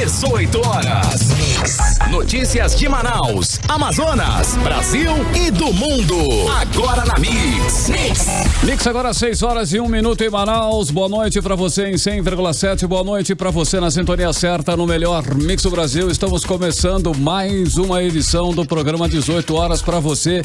18 horas. Notícias de Manaus, Amazonas, Brasil e do mundo. Agora na Mix. Mix agora 6 horas e 1 minuto em Manaus. Boa noite pra você em 100,7. Boa noite pra você na sintonia certa no melhor Mix do Brasil. Estamos começando mais uma edição do programa 18 horas pra você.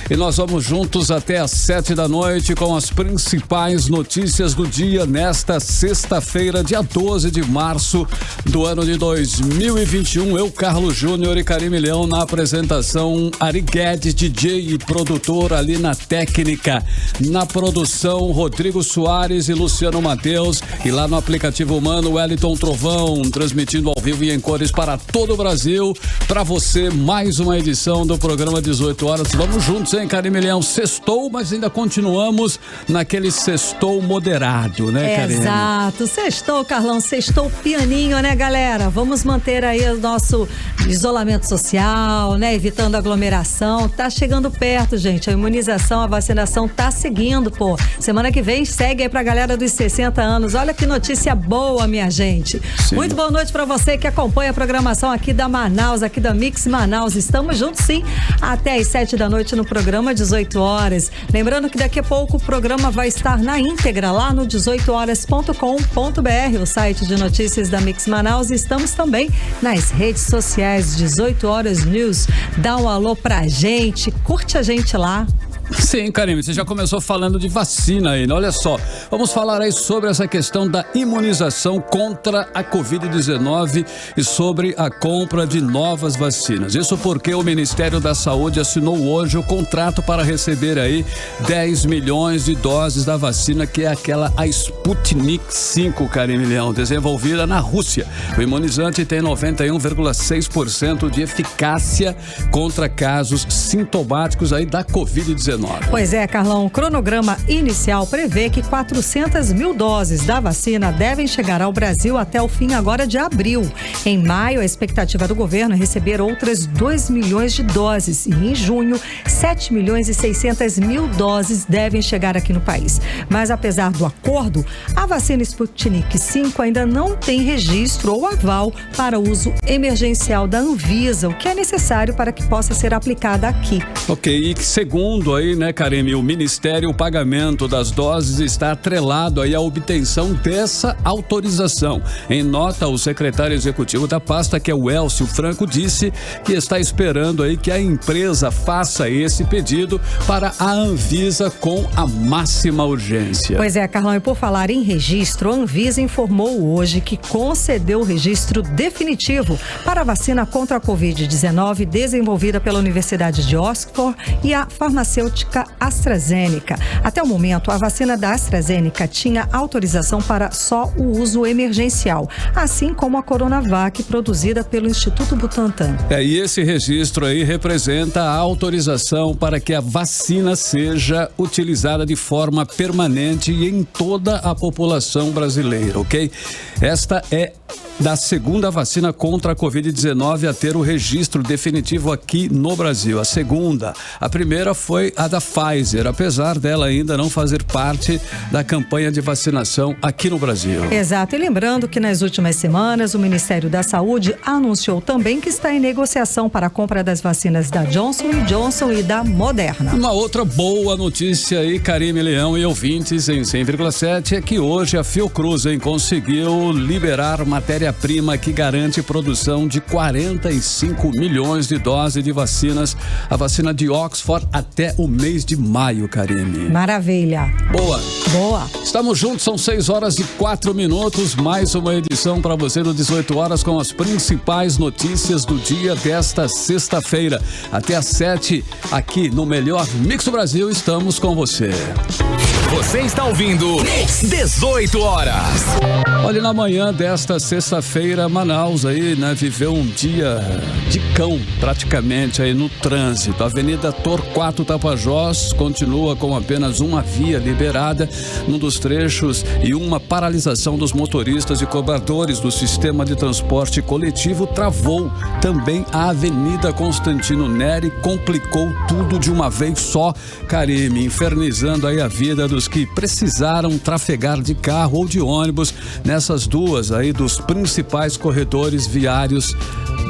E nós vamos juntos até às 7 da noite com as principais notícias do dia nesta sexta-feira, dia 12 de março do ano de 2021. Eu, Carlos Júnior e Karime Leão na apresentação, Ari Guedes, DJ e produtor ali na técnica, na produção, Rodrigo Soares e Luciano Mateus, e lá no aplicativo humano, Wellington Trovão, transmitindo ao vivo e em cores para todo o Brasil. Para você, mais uma edição do programa 18 horas. Vamos juntos, hein, Karime Leão? Sextou, mas ainda continuamos naquele sextou moderado, né, Karime? Exato, sextou, Carlão, sextou pianinho, né, galera? Vamos manter aí o nosso isolamento social, né, evitando aglomeração. Tá chegando perto, gente, a imunização, a vacinação tá seguindo, pô. Semana que vem segue aí pra galera dos 60 anos. Olha que notícia boa, minha gente. Sim. Muito boa noite pra você que acompanha a programação aqui da Manaus, aqui da Mix Manaus. Estamos juntos, sim, até às 7 da noite no programa 18 horas. Lembrando que daqui a pouco o programa vai estar na íntegra lá no 18horas.com.br, o site de notícias da Mix Manaus. Estamos também nas redes sociais 18 Horas News. Dá um alô pra gente, curte a gente lá. Sim, Karime, você já começou falando de vacina aí, né? Olha só, vamos falar aí sobre essa questão da imunização contra a Covid-19 e sobre a compra de novas vacinas. Isso porque o Ministério da Saúde assinou hoje o contrato para receber aí 10 milhões de doses da vacina, que é aquela a Sputnik 5, Karime Leão, desenvolvida na Rússia. O imunizante tem 91,6% de eficácia contra casos sintomáticos aí da Covid-19. Pois é, Carlão, o cronograma inicial prevê que 400 mil doses da vacina devem chegar ao Brasil até o fim agora de abril. Em maio, a expectativa do governo é receber outras 2 milhões de doses e em junho, 7 milhões e 600 mil doses devem chegar aqui no país. Mas apesar do acordo, a vacina Sputnik 5 ainda não tem registro ou aval para uso emergencial da Anvisa, o que é necessário para que possa ser aplicada aqui. Ok, e segundo aí, né, Karime, o Ministério, o pagamento das doses está atrelado aí à obtenção dessa autorização. Em nota, o secretário executivo da pasta, que é o Elcio Franco, disse que está esperando aí que a empresa faça esse pedido para a Anvisa com a máxima urgência. Pois é, Carlão, e por falar em registro, a Anvisa informou hoje que concedeu o registro definitivo para a vacina contra a Covid-19 desenvolvida pela Universidade de Oxford e a farmacêutica AstraZeneca. Até o momento, a vacina da AstraZeneca tinha autorização para só o uso emergencial, assim como a Coronavac produzida pelo Instituto Butantan. E esse registro aí representa a autorização para que a vacina seja utilizada de forma permanente e em toda a população brasileira, ok? Esta é da segunda vacina contra a Covid-19 a ter o registro definitivo aqui no Brasil. A segunda. A primeira foi a da Pfizer, apesar dela ainda não fazer parte da campanha de vacinação aqui no Brasil. Exato. E lembrando que nas últimas semanas o Ministério da Saúde anunciou também que está em negociação para a compra das vacinas da Johnson & Johnson e da Moderna. Uma outra boa notícia aí, Karime Leão e ouvintes em 100,7, é que hoje a Fiocruz conseguiu liberar matéria-prima que garante produção de 45 milhões de doses de vacinas, a vacina de Oxford, até o mês de maio, Karime. Maravilha. Boa. Boa. Estamos juntos, são 6 horas e 4 minutos, mais uma edição para você no 18 horas com as principais notícias do dia desta sexta-feira. Até às 7, aqui no melhor Mix do Brasil, estamos com você. Você está ouvindo 18 horas. Olha, na manhã desta sexta-feira, Manaus aí, né, viveu um dia de cão, praticamente, aí no trânsito. A Avenida Torquato Tapajós continua com apenas uma via liberada num dos trechos e uma paralisação dos motoristas e cobradores do sistema de transporte coletivo travou também a Avenida Constantino Neri, complicou tudo de uma vez só, Karime, infernizando aí a vida dos que precisaram trafegar de carro ou de ônibus nessas duas aí dos principais corredores viários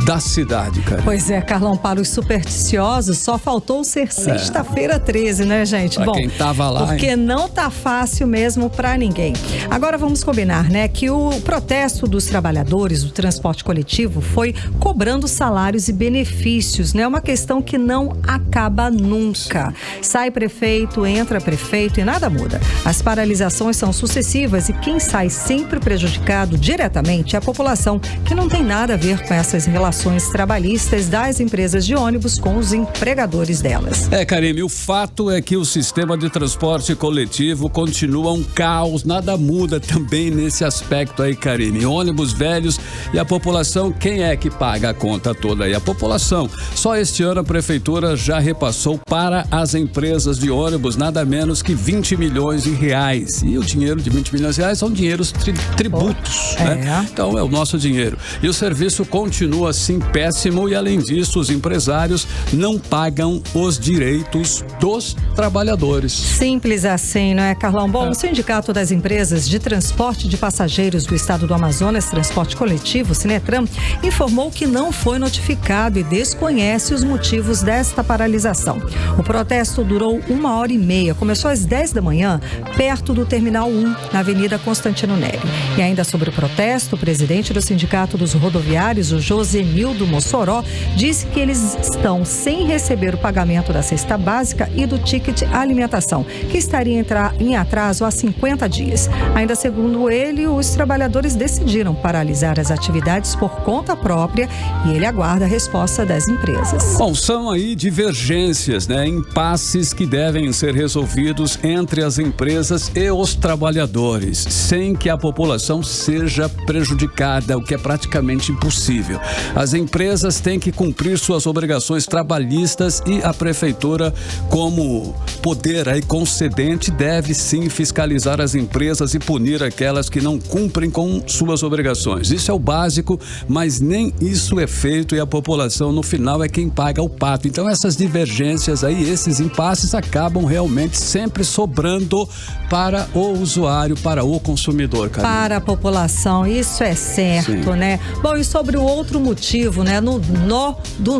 da cidade, cara. Pois é, Carlão, para os supersticiosos só faltou ser sexta-feira 13, né, gente? Pra quem tava lá, porque não tá fácil mesmo para ninguém. Agora vamos combinar, né, que o protesto dos trabalhadores do transporte coletivo foi cobrando salários e benefícios, né? Uma questão que não acaba nunca. Sai prefeito, entra prefeito e nada muda. As paralisações são sucessivas e quem sai sempre prejudicado diretamente é a população, que não tem nada a ver com essas relações trabalhistas das empresas de ônibus com os empregadores delas. Karime, o fato é que o sistema de transporte coletivo continua um caos, nada muda também nesse aspecto aí, Karime. Ônibus velhos e a população, quem é que paga a conta toda aí? A população. Só este ano a prefeitura já repassou para as empresas de ônibus nada menos que 20 milhões de reais. E o dinheiro de 20 milhões de reais são dinheiros tributos, né? Então é o nosso dinheiro. E o serviço continua assim péssimo e, além disso, os empresários não pagam os direitos dos trabalhadores. Simples assim, não é, Carlão? Bom, o Sindicato das Empresas de Transporte de Passageiros do Estado do Amazonas, Transporte Coletivo, Sinetran, informou que não foi notificado e desconhece os motivos desta paralisação. O protesto durou 1h30, começou às 10 da manhã, perto do Terminal 1, na Avenida Constantino Neri. E ainda sobre o protesto, o presidente do Sindicato dos Rodoviários, o Josenildo Mossoró, disse que eles estão sem receber o pagamento da cesta básica e do ticket alimentação, que estaria em atraso há 50 dias. Ainda segundo ele, os trabalhadores decidiram paralisar as atividades por conta própria e ele aguarda a resposta das empresas. Bom, são aí divergências, né? Impasses que devem ser resolvidos entre as empresas e os trabalhadores, sem que a população seja prejudicada, o que é praticamente impossível. As empresas têm que cumprir suas obrigações trabalhistas e a prefeitura, como poder aí concedente, deve sim fiscalizar as empresas e punir aquelas que não cumprem com suas obrigações. Isso é o básico, mas nem isso é feito e a população no final é quem paga o pato. Então essas divergências aí, esses impasses acabam realmente sempre sobrando para o usuário, para o consumidor, Carolina. Para a população, isso é certo, sim, né? Bom, e sobre o outro motivo, né? No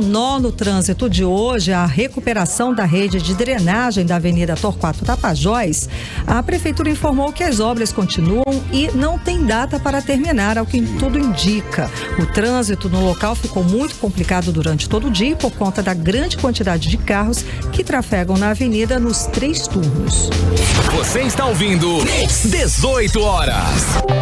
nó no trânsito de hoje, a recuperação da rede de drenagem da Avenida Torquato Tapajós, a prefeitura informou que as obras continuam e não tem data para terminar, ao que tudo indica. O trânsito no local ficou muito complicado durante todo o dia por conta da grande quantidade de carros que trafegam na avenida nos 3 turnos. Você está ouvindo 18 horas.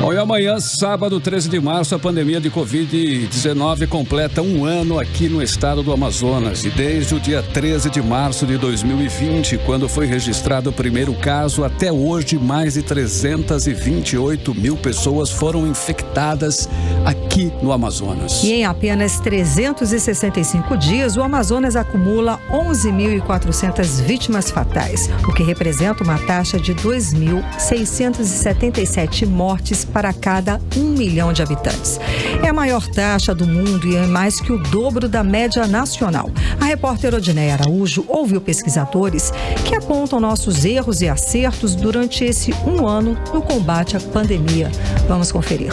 Bom, e amanhã, sábado, 13 de março, a pandemia de Covid-19 completa um ano aqui no estado do Amazonas. E desde o dia 13 de março de 2020, quando foi registrado o primeiro caso, até hoje, mais de 328 mil pessoas foram infectadas aqui no Amazonas. E em apenas 365 dias, o Amazonas acumula 11.400 vítimas fatais, o que representa uma taxa de 2.677 mortes para cada 1 milhão de habitantes. É a maior taxa do mundo e é mais que o dobro da média nacional. A repórter Odineia Araújo ouviu pesquisadores que apontam nossos erros e acertos durante esse 1 ano no combate à pandemia. Vamos conferir.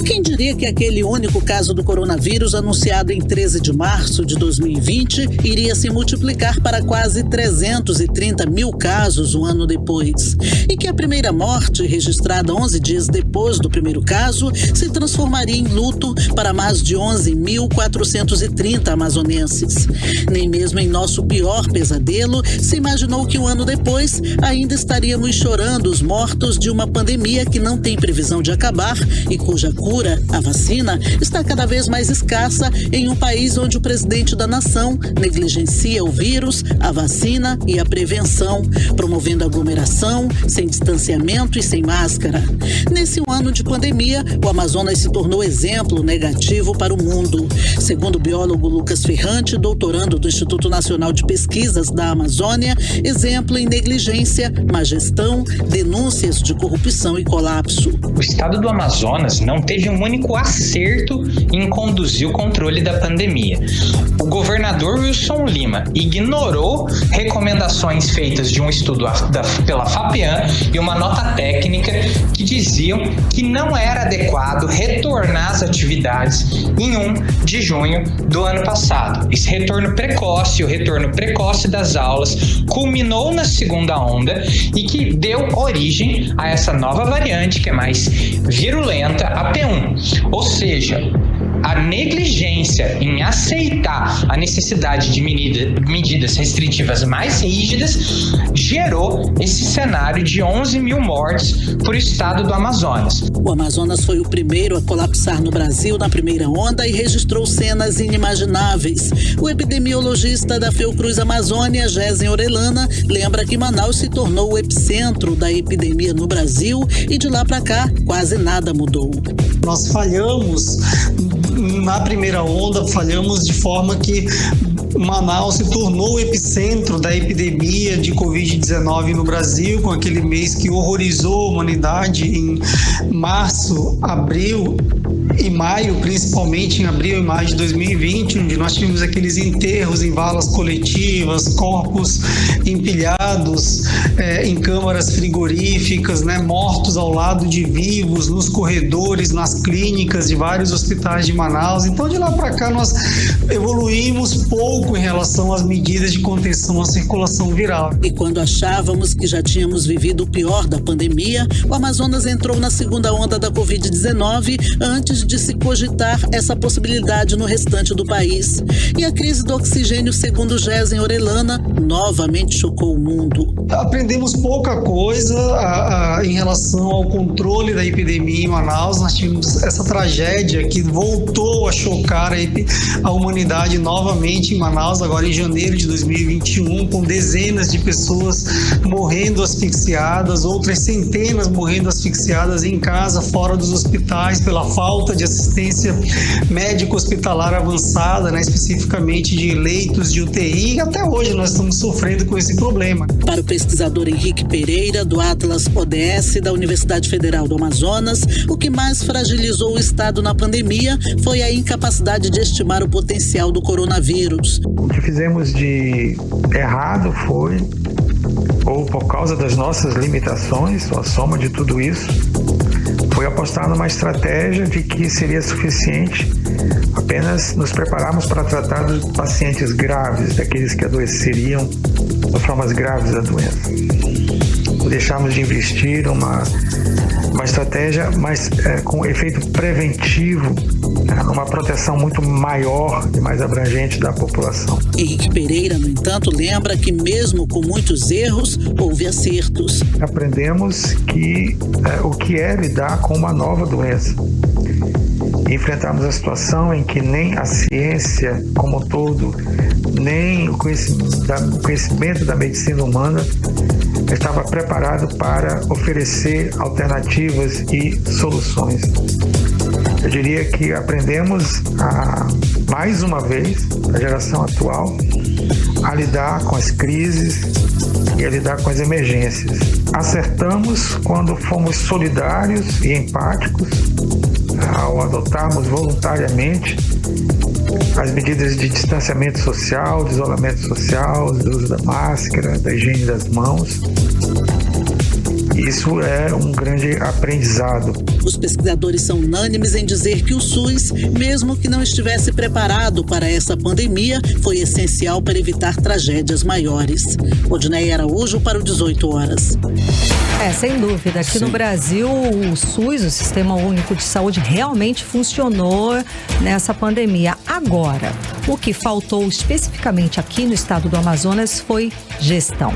Quem diria que aquele único caso do coronavírus anunciado em 13 de março de 2020 iria se multiplicar para quase 330 mil casos um ano depois? E que a primeira morte, registrada 11 dias depois do primeiro caso, se transformaria em luto para mais de 11.430 amazonenses. Nem mesmo em nosso pior pesadelo se imaginou que um ano depois ainda estaríamos chorando os mortos de uma pandemia que não tem previsão de acabar e cuja cura, a vacina, está cada vez mais escassa em um país onde o presidente da nação negligencia o vírus, a vacina e a prevenção, promovendo aglomeração, sem distanciamento e sem máscara. Nesse ano de pandemia, o Amazonas se tornou exemplo negativo para o mundo. Segundo o biólogo Lucas Ferrante, doutorando do Instituto Nacional de Pesquisas da Amazônia, exemplo em negligência, má gestão, denúncias de corrupção e colapso. O estado do Amazonas não teve um único único acerto em conduzir o controle da pandemia. O governador Wilson Lima ignorou recomendações feitas de um estudo pela FAPEAM e uma nota técnica que diziam que não era adequado retornar às atividades em 1 de junho do ano passado. Esse retorno precoce, o retorno precoce das aulas, culminou na segunda onda e que deu origem a essa nova variante que é mais virulenta, a P1. Ou seja, a negligência em aceitar a necessidade de medidas restritivas mais rígidas gerou esse cenário de 11 mil mortes por estado do Amazonas. O Amazonas foi o primeiro a colapsar no Brasil na primeira onda e registrou cenas inimagináveis. O epidemiologista da Fiocruz Amazônia, Gésen Orellana, lembra que Manaus se tornou o epicentro da epidemia no Brasil e de lá para cá quase nada mudou. Nós falhamos na primeira onda, falhamos de forma que Manaus se tornou o epicentro da epidemia de Covid-19 no Brasil, com aquele mês que horrorizou a humanidade em março, abril e maio, principalmente em abril e maio de 2020, onde nós tivemos aqueles enterros em valas coletivas, corpos empilhados em câmaras frigoríficas, mortos ao lado de vivos, nos corredores, nas clínicas de vários hospitais de Manaus. Então, de lá para cá, nós evoluímos pouco em relação às medidas de contenção à circulação viral. E quando achávamos que já tínhamos vivido o pior da pandemia, o Amazonas entrou na segunda onda da Covid-19 antes de se cogitar essa possibilidade no restante do país. E a crise do oxigênio, segundo Gésen Orellana, novamente chocou o mundo. Aprendemos pouca coisa em relação ao controle da epidemia em Manaus. Nós tivemos essa tragédia que voltou a chocar a humanidade novamente em Manaus, agora em janeiro de 2021, com dezenas de pessoas morrendo asfixiadas, outras centenas morrendo asfixiadas em casa, fora dos hospitais, pela falta de assistência médico-hospitalar avançada, especificamente de leitos de UTI, e até hoje nós estamos sofrendo com esse problema. Para o pesquisador Henrique Pereira, do Atlas ODS da Universidade Federal do Amazonas, o que mais fragilizou o Estado na pandemia foi a incapacidade de estimar o potencial do coronavírus. O que fizemos de errado foi, ou por causa das nossas limitações, ou a soma de tudo isso, foi apostar numa estratégia de que seria suficiente apenas nos prepararmos para tratar dos pacientes graves, daqueles que adoeceriam das formas graves da doença. Deixamos de investir uma estratégia mais com efeito preventivo, uma proteção muito maior e mais abrangente da população. Henrique Pereira, no entanto, lembra que mesmo com muitos erros, houve acertos. Aprendemos que o que é lidar com uma nova doença. Enfrentamos a situação em que nem a ciência como um todo, nem o conhecimento da medicina humana estava preparado para oferecer alternativas e soluções. Eu diria que aprendemos mais uma vez, a geração atual, a lidar com as crises e a lidar com as emergências. Acertamos quando fomos solidários e empáticos ao adotarmos voluntariamente as medidas de distanciamento social, de isolamento social, do uso da máscara, da higiene das mãos. Isso é um grande aprendizado. Os pesquisadores são unânimes em dizer que o SUS, mesmo que não estivesse preparado para essa pandemia, foi essencial para evitar tragédias maiores. Odneia Araújo para o 18 horas. Sem dúvida. Aqui no Brasil, o SUS, o Sistema Único de Saúde, realmente funcionou nessa pandemia. Agora, o que faltou especificamente aqui no estado do Amazonas foi gestão.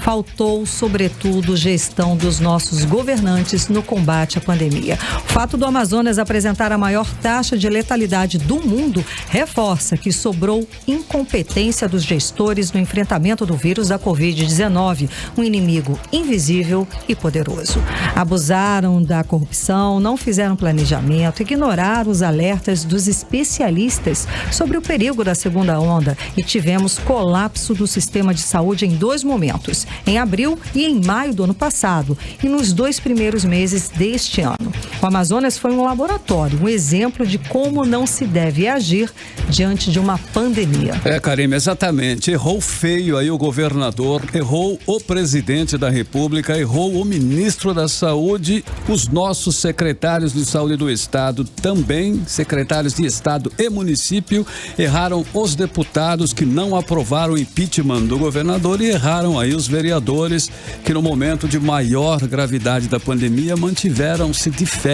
Faltou, sobretudo, gestão dos nossos governantes no combate à pandemia. O fato do Amazonas apresentar a maior taxa de letalidade do mundo reforça que sobrou incompetência dos gestores no enfrentamento do vírus da Covid-19, um inimigo invisível e poderoso. Abusaram da corrupção, não fizeram planejamento, ignoraram os alertas dos especialistas sobre o perigo da segunda onda e tivemos colapso do sistema de saúde em 2 momentos. Em abril e em maio do ano passado e nos 2 primeiros meses deste ano. O Amazonas foi um laboratório, um exemplo de como não se deve agir diante de uma pandemia. Karime, exatamente. Errou feio aí o governador, errou o presidente da República, errou o ministro da Saúde, os nossos secretários de saúde do estado também, secretários de estado e município, erraram os deputados que não aprovaram o impeachment do governador e erraram aí os vereadores que no momento de maior gravidade da pandemia mantiveram-se de férias,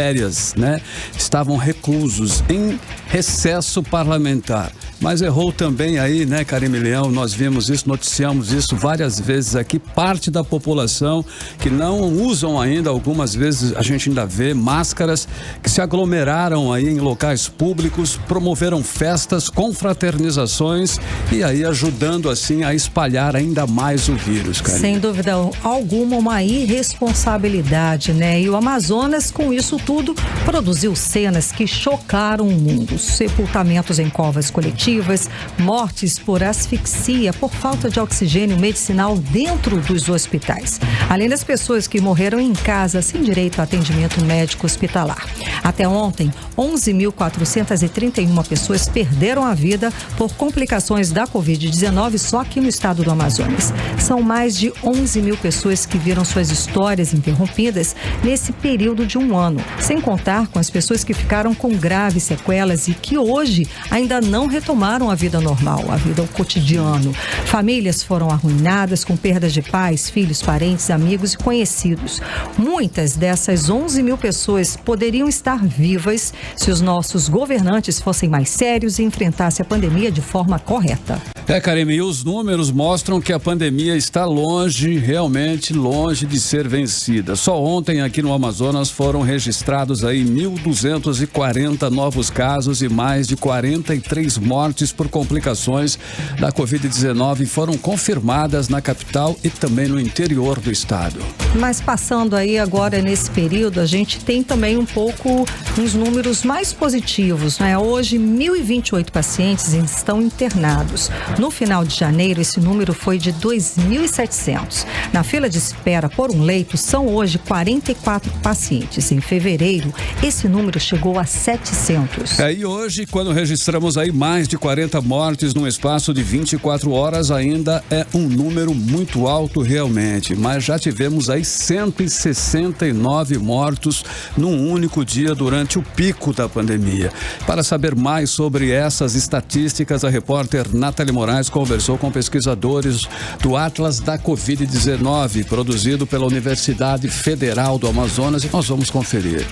né? Estavam reclusos em recesso parlamentar. Mas errou também aí, né, Karime Leão? Nós vimos isso, noticiamos isso várias vezes aqui. Parte da população que não usam ainda, algumas vezes a gente ainda vê máscaras, que se aglomeraram aí em locais públicos, promoveram festas, confraternizações e aí ajudando assim a espalhar ainda mais o vírus, Karime. Sem dúvida alguma, uma irresponsabilidade, né? E o Amazonas, com isso tudo, produziu cenas que chocaram o mundo. Sepultamentos em covas coletivas, mortes por asfixia, por falta de oxigênio medicinal dentro dos hospitais. Além das pessoas que morreram em casa sem direito a atendimento médico hospitalar. Até ontem, 11.431 pessoas perderam a vida por complicações da Covid-19 só aqui no estado do Amazonas. São mais de 11 mil pessoas que viram suas histórias interrompidas nesse período de um ano, sem contar com as pessoas que ficaram com graves sequelas e que hoje ainda não retomaram a vida normal, a vida ao cotidiano. Famílias foram arruinadas com perdas de pais, filhos, parentes, amigos e conhecidos. Muitas dessas 11 mil pessoas poderiam estar vivas se os nossos governantes fossem mais sérios e enfrentassem a pandemia de forma correta. Karime, e os números mostram que a pandemia está longe, realmente longe de ser vencida. Só ontem aqui no Amazonas foram registrados aí 1.240 novos casos e mais de 43 mortes por complicações da Covid-19 foram confirmadas na capital e também no interior do estado. Mas passando aí agora nesse período, a gente tem também um pouco uns números mais positivos, né? Hoje, 1.028 pacientes estão internados. No final de janeiro, esse número foi de 2.700. Na fila de espera por um leito, são hoje 44 pacientes. Em fevereiro, esse número chegou a 700. E hoje, quando registramos aí mais de 40 mortes num espaço de 24 horas, ainda é um número muito alto realmente. Mas já tivemos aí 169 mortos num único dia durante o pico da pandemia. Para saber mais sobre essas estatísticas, a repórter Nathalie Moraes conversou com pesquisadores do Atlas da Covid-19, produzido pela Universidade Federal do Amazonas, e nós vamos conferir.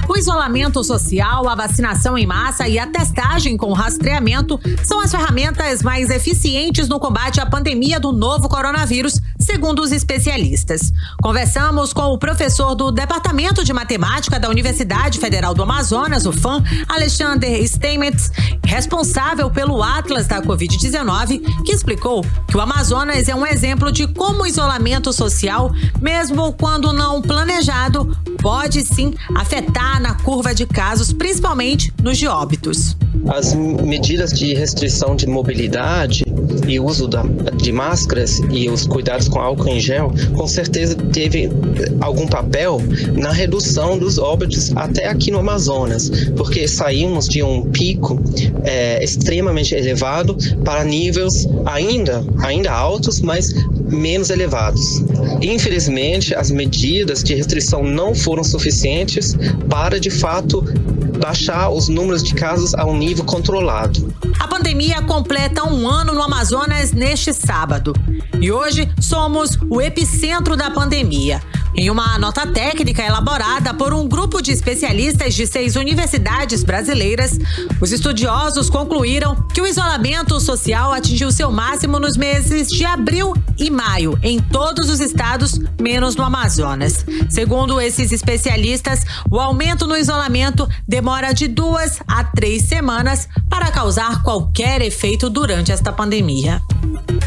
O isolamento social, a vacinação em massa e a testagem com rastreamento são as ferramentas mais eficientes no combate à pandemia do novo coronavírus, segundo os especialistas. Conversamos com o professor do Departamento de Matemática da Universidade Federal do Amazonas, o FAM, Alexander Steinmetz, responsável pelo Atlas da Covid-19, que explicou que o Amazonas é um exemplo de como o isolamento social, mesmo quando não planejado, pode sim afetar na curva de casos, principalmente nos de óbitos. As medidas de restrição de mobilidade e uso de máscaras e os cuidados com álcool em gel, com certeza teve algum papel na redução dos óbitos até aqui no Amazonas, porque saímos de um pico extremamente elevado para níveis ainda altos, mas menos elevados. Infelizmente, as medidas de restrição não foram suficientes para, de fato, baixar os números de casos a um nível controlado. A pandemia completa um ano no Amazonas neste sábado. E hoje somos o epicentro da pandemia. Em uma nota técnica elaborada por um grupo de especialistas de 6 universidades brasileiras, os estudiosos concluíram que o isolamento social atingiu seu máximo nos meses de abril e maio, em todos os estados, menos no Amazonas. Segundo esses especialistas, o aumento no isolamento demora de 2 a 3 semanas para causar qualquer efeito durante esta pandemia.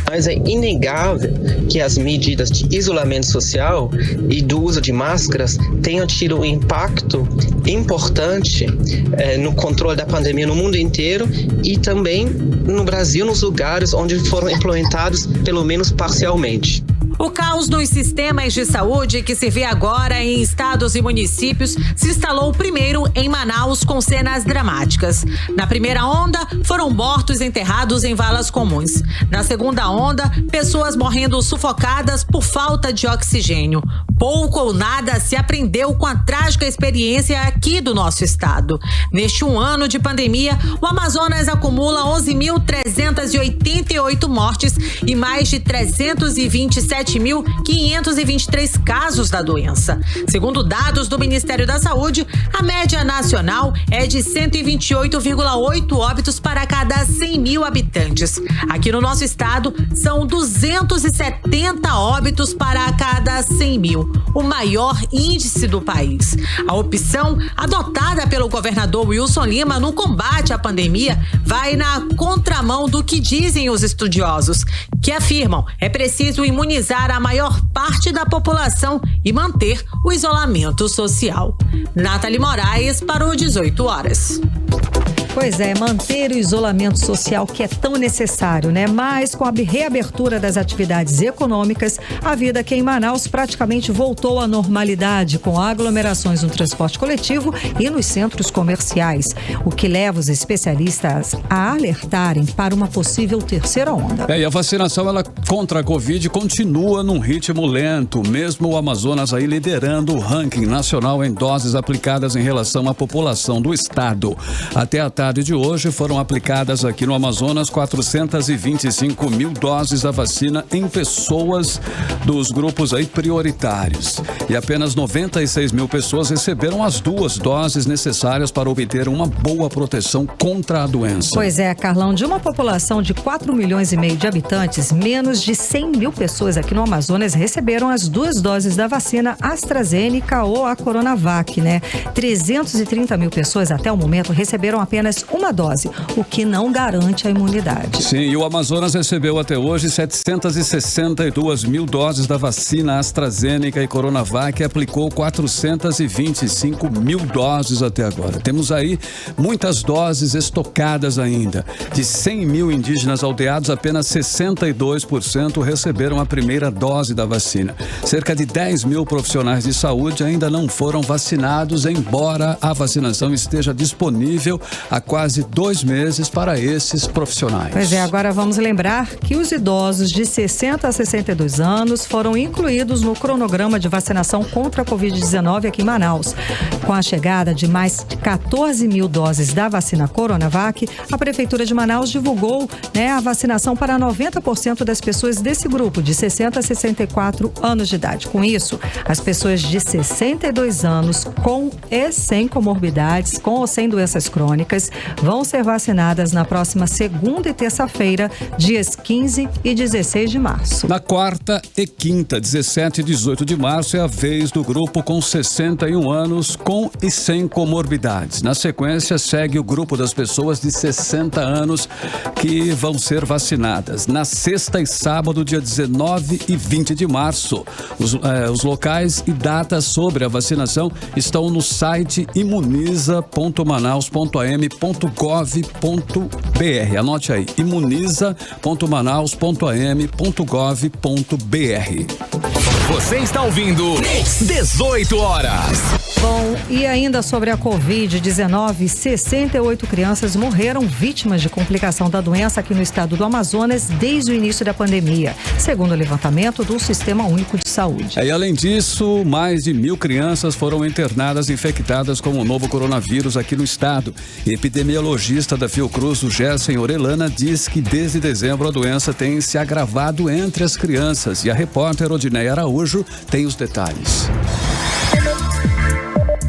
Mas é inegável que as medidas de isolamento social e do uso de máscaras tenham tido um impacto importante no controle da pandemia no mundo inteiro e também no Brasil, nos lugares onde foram implementados, pelo menos parcialmente. O caos nos sistemas de saúde que se vê agora em estados e municípios se instalou primeiro em Manaus com cenas dramáticas. Na primeira onda, foram mortos enterrados em valas comuns. Na segunda onda, pessoas morrendo sufocadas por falta de oxigênio. Pouco ou nada se aprendeu com a trágica experiência aqui do nosso estado. Neste um ano de pandemia, o Amazonas acumula 11.388 mortes e mais de 327.523 casos da doença. Segundo dados do Ministério da Saúde, a média nacional é de 128,8 óbitos para cada 100 mil habitantes. Aqui no nosso estado, são 270 óbitos para cada 100 mil, o maior índice do país. A opção adotada pelo governador Wilson Lima no combate à pandemia vai na contramão do que dizem os estudiosos, que afirmam é preciso imunizar a maior parte da população e manter o isolamento social. Nathalie Moraes para o 18 horas. Pois é, manter o isolamento social que é tão necessário, né? Mas com a reabertura das atividades econômicas, a vida aqui em Manaus praticamente voltou à normalidade, com aglomerações no transporte coletivo e nos centros comerciais, o que leva os especialistas a alertarem para uma possível terceira onda. E a vacinação contra a Covid continua num ritmo lento, mesmo o Amazonas aí liderando o ranking nacional em doses aplicadas em relação à população do estado. Até a tarde de hoje foram aplicadas aqui no Amazonas 425 mil doses da vacina em pessoas dos grupos aí prioritários. E apenas 96 mil pessoas receberam as 2 doses necessárias para obter uma boa proteção contra a doença. Pois é, Carlão, de uma população de 4,5 milhões de habitantes, menos de 100 mil pessoas aqui no Amazonas receberam as 2 doses da vacina AstraZeneca ou a Coronavac, né? 330 mil pessoas até o momento receberam apenas uma dose, o que não garante a imunidade. Sim, e o Amazonas recebeu até hoje 762 mil doses da vacina AstraZeneca e Coronavac e aplicou 425 mil doses até agora. Temos aí muitas doses estocadas ainda. De 100 mil indígenas aldeados, apenas 62% receberam a primeira dose da vacina. Cerca de 10 mil profissionais de saúde ainda não foram vacinados, embora a vacinação esteja disponível há quase 2 meses para esses profissionais. Pois é, agora vamos lembrar que os idosos de 60 a 62 anos foram incluídos no cronograma de vacinação contra a Covid-19 aqui em Manaus. Com a chegada de mais de 14 mil doses da vacina Coronavac, a Prefeitura de Manaus divulgou, a vacinação para 90% das pessoas desse grupo, de 60 a 64 anos de idade. Com isso, as pessoas de 62 anos com e sem comorbidades, com ou sem doenças crônicas, vão ser vacinadas na próxima segunda e terça-feira, dias 15 e 16 de março. Na quarta e quinta, 17 e 18 de março, é a vez do grupo com 61 anos, com e sem comorbidades. Na sequência, segue o grupo das pessoas de 60 anos que vão ser vacinadas. Na sexta e sábado, dia 19 e 20 de março. Os locais e datas sobre a vacinação estão no site imuniza.manaus.am.gov.br. Anote aí, imuniza.manaus.am.gov.br. Você está ouvindo 18 horas. Bom, e ainda sobre a Covid-19, 68 crianças morreram vítimas de complicação da doença aqui no estado do Amazonas desde o início da pandemia, segundo o levantamento do Sistema Único de Saúde. E além disso, mais de 1.000 crianças foram internadas infectadas com o novo coronavírus aqui no estado. Epidemiologista da Fiocruz, o Gerson Orellana, diz que desde dezembro a doença tem se agravado entre as crianças. E a repórter Odineia Araújo tem os detalhes.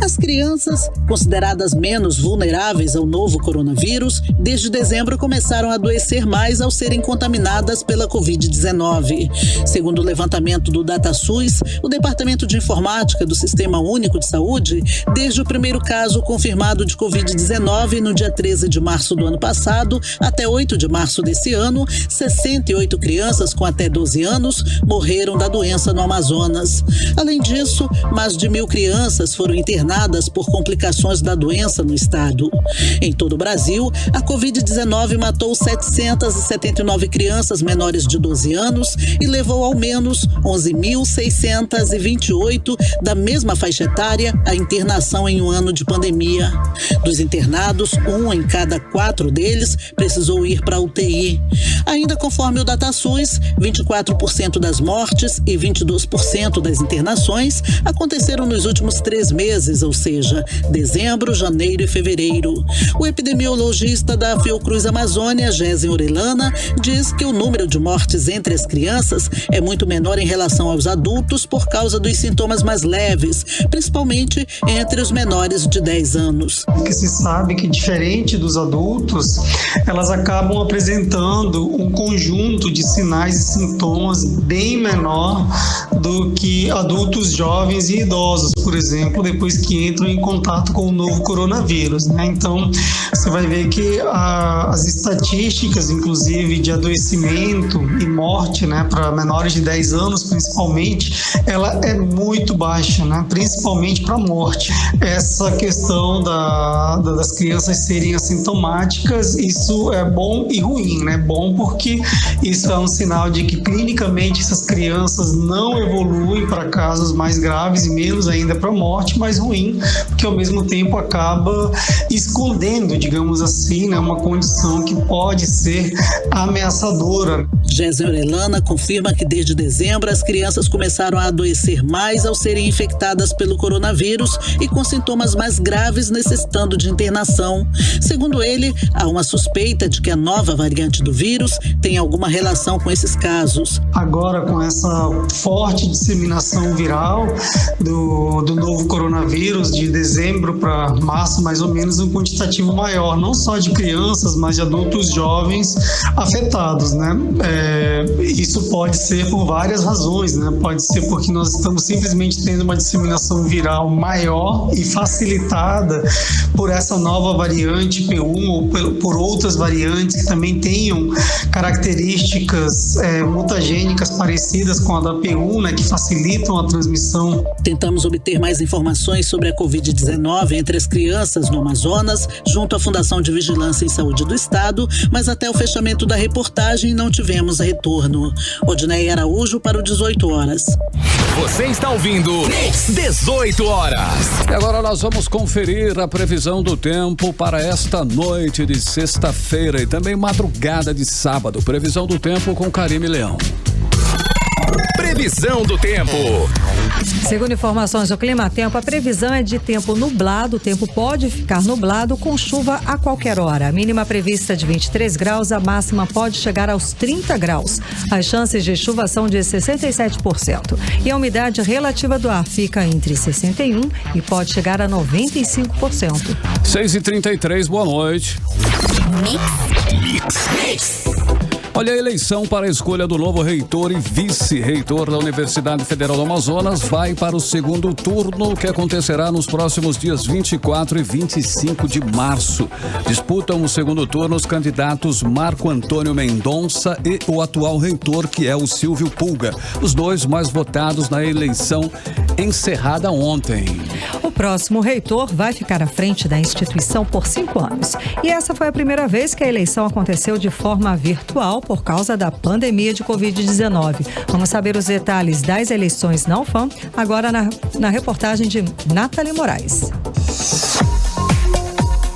As crianças, consideradas menos vulneráveis ao novo coronavírus, desde dezembro começaram a adoecer mais ao serem contaminadas pela Covid-19. Segundo o levantamento do DataSUS, o Departamento de Informática do Sistema Único de Saúde, desde o primeiro caso confirmado de Covid-19 no dia 13 de março do ano passado até 8 de março desse ano, 68 crianças com até 12 anos morreram da doença no Amazonas. Além disso, mais de 1.000 crianças foram internadas internadas por complicações da doença no estado. Em todo o Brasil, a Covid-19 matou 779 crianças menores de 12 anos e levou ao menos 11.628 da mesma faixa etária à internação em um ano de pandemia. Dos internados, 1 em cada 4 deles precisou ir para a UTI. Ainda conforme o DataSUS, 24% das mortes e 22% das internações aconteceram nos últimos 3 meses, ou seja, dezembro, janeiro e fevereiro. O epidemiologista da Fiocruz Amazônia, Gésen Orellana, diz que o número de mortes entre as crianças é muito menor em relação aos adultos por causa dos sintomas mais leves, principalmente entre os menores de 10 anos. Porque se sabe que, diferente dos adultos, elas acabam apresentando um conjunto de sinais e sintomas bem menor do que adultos jovens e idosos, por exemplo, depois que entram em contato com o novo coronavírus, né? Então, você vai ver que as estatísticas, inclusive, de adoecimento e morte, né, para menores de 10 anos, principalmente, ela é muito baixa, né? Principalmente para morte. Essa questão das crianças serem assintomáticas, isso é bom e ruim, né? Bom porque isso é um sinal de que clinicamente essas crianças não evoluem para casos mais graves e menos ainda para morte, mas ruim porque ao mesmo tempo acaba escondendo, digamos assim, né, uma condição que pode ser ameaçadora. Gésen Orellana confirma que desde dezembro as crianças começaram a adoecer mais ao serem infectadas pelo coronavírus e com sintomas mais graves necessitando de internação. Segundo ele, há uma suspeita de que a nova variante do vírus tem alguma relação com esses casos. Agora, com essa forte disseminação viral do novo coronavírus, de dezembro para março, mais ou menos, um quantitativo maior, não só de crianças, mas de adultos jovens afetados, né? Isso pode ser por várias razões, né? Pode ser porque nós estamos simplesmente tendo uma disseminação viral maior e facilitada por essa nova variante P1 ou por outras variantes que também tenham características mutagênicas parecidas com a da P1, né, que facilitam a transmissão. Tentamos obter mais informações sobre a Covid-19 entre as crianças no Amazonas, junto à Fundação de Vigilância em Saúde do Estado, mas até o fechamento da reportagem não tivemos retorno. Odneia Araújo para o 18 horas. Você está ouvindo 18 horas. E agora nós vamos conferir a previsão do tempo para esta noite de sexta-feira e também madrugada de sábado. Previsão do tempo com Karime Leão. Previsão do tempo. Segundo informações do Climatempo, a previsão é de tempo nublado. O tempo pode ficar nublado com chuva a qualquer hora. A mínima prevista é de 23 graus, a máxima pode chegar aos 30 graus. As chances de chuva são de 67%. E a umidade relativa do ar fica entre 61% e pode chegar a 95%. 6h33, boa noite. Mix. Olha, a eleição para a escolha do novo reitor e vice-reitor da Universidade Federal do Amazonas vai para o segundo turno, que acontecerá nos próximos dias 24 e 25 de março. Disputam o segundo turno os candidatos Marco Antônio Mendonça e o atual reitor, que é o Silvio Pulga, os dois mais votados na eleição encerrada ontem. O próximo reitor vai ficar à frente da instituição por 5 anos. E essa foi a primeira vez que a eleição aconteceu de forma virtual por causa da pandemia de Covid-19. Vamos saber os detalhes das eleições na UFAM, agora na reportagem de Nathalie Moraes.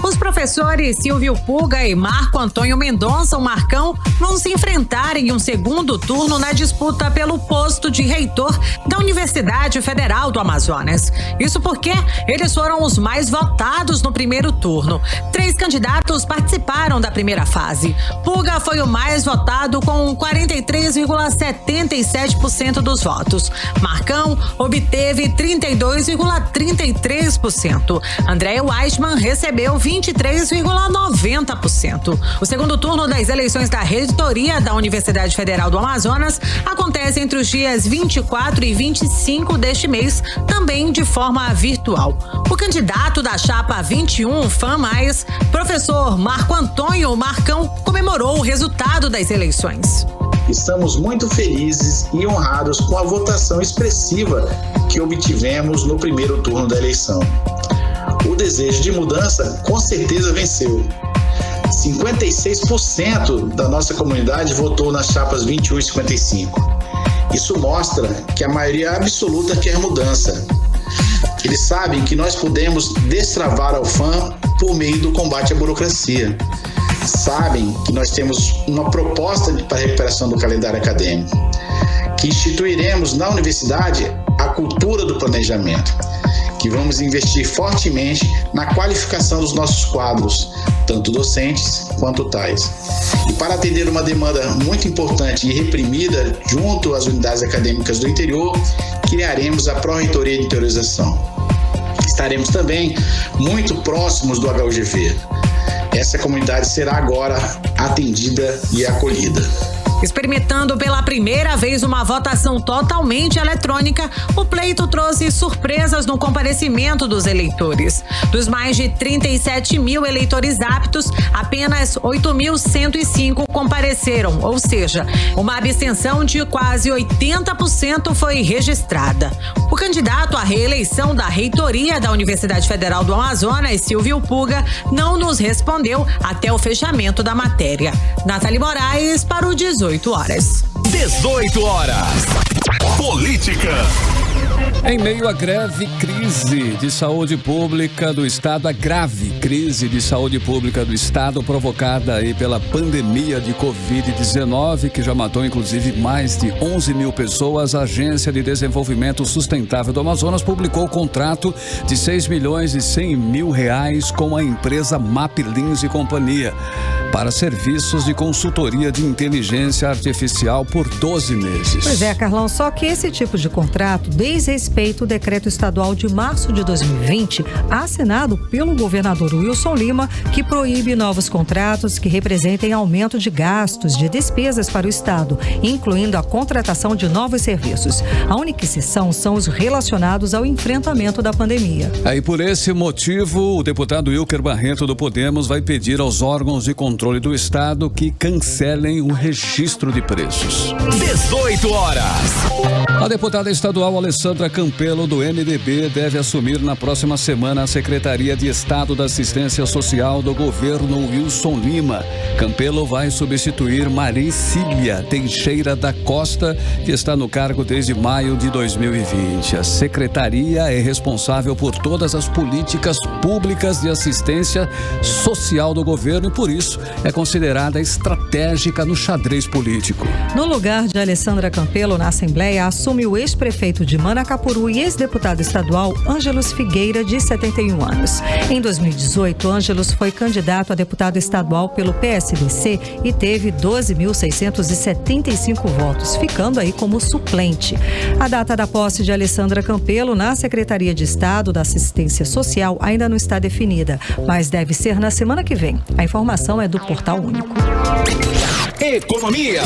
Os professores Silvio Pulga e Marco Antônio Mendonça, o Marcão, vão se enfrentar em um segundo turno na disputa pelo posto de reitor da Universidade Federal do Amazonas. Isso porque eles foram os mais votados no primeiro turno. 3 candidatos participaram da primeira fase. Pulga foi o mais votado com 43,77% dos votos. Marcão obteve 32,33%. André Weissman recebeu 23,90%. O segundo turno das eleições da reitoria da Universidade Federal do Amazonas acontece entre os dias 24 e 25 deste mês, também de forma virtual. O candidato da chapa 21, FAM+, professor Marco Antônio Marcão, comemorou o resultado das eleições. Estamos muito felizes e honrados com a votação expressiva que obtivemos no primeiro turno da eleição. o desejo de mudança com certeza venceu. 56% da nossa comunidade votou nas chapas 21 e 55. Isso mostra que a maioria absoluta quer mudança. Eles sabem que nós podemos destravar a UFAM por meio do combate à burocracia. Sabem que nós temos uma proposta para a recuperação do calendário acadêmico, que instituiremos na universidade a cultura do planejamento, que vamos investir fortemente na qualificação dos nossos quadros, tanto docentes quanto tais. E para atender uma demanda muito importante e reprimida junto às unidades acadêmicas do interior, criaremos a Pró-Reitoria de Interiorização. Estaremos também muito próximos do HUGV. Essa comunidade será agora atendida e acolhida. Experimentando pela primeira vez uma votação totalmente eletrônica, o pleito trouxe surpresas no comparecimento dos eleitores. Dos mais de 37 mil eleitores aptos, apenas 8.105 compareceram, ou seja, uma abstenção de quase 80% foi registrada. O candidato à reeleição da reitoria da Universidade Federal do Amazonas, Silvio Puga, não nos respondeu até o fechamento da matéria. Nathalie Moraes para o 18 horas. 18 horas. Política. Em meio à grave crise de saúde pública do Estado, a grave crise de saúde pública do Estado provocada aí pela pandemia de Covid-19, que já matou inclusive mais de 11 mil pessoas, a Agência de Desenvolvimento Sustentável do Amazonas publicou o contrato de R$6.100.000 com a empresa Maplins e Companhia para serviços de consultoria de inteligência artificial por 12 meses. Pois é, Carlão, só que esse tipo de contrato desrespeita o decreto estadual de março de 2020, assinado pelo governador Wilson Lima, que proíbe novos contratos que representem aumento de gastos, de despesas para o Estado, incluindo a contratação de novos serviços. A única exceção são os relacionados ao enfrentamento da pandemia. Aí, por esse motivo, o deputado Wilker Barreto do Podemos vai pedir aos órgãos de controle do Estado que cancelem o registro de preços. 18 horas. A deputada estadual Alessandra Campelo, do MDB, deve assumir na próxima semana a Secretaria de Estado da Assistência Social do governo Wilson Lima. Campelo vai substituir Maricília Teixeira da Costa, que está no cargo desde maio de 2020. A secretaria é responsável por todas as políticas públicas de assistência social do governo e, por isso, é considerada estratégica no xadrez político. No lugar de Alessandra Campelo na Assembleia, assume o ex-prefeito de Manacapuru e ex-deputado estadual Ângelos Figueira, de 71 anos. Em 2018, Ângelos foi candidato a deputado estadual pelo PSDC e teve 12.675 votos, ficando aí como suplente. A data da posse de Alessandra Campelo na Secretaria de Estado da Assistência Social ainda não está definida, mas deve ser na semana que vem. A informação é do Portal Único. Economia.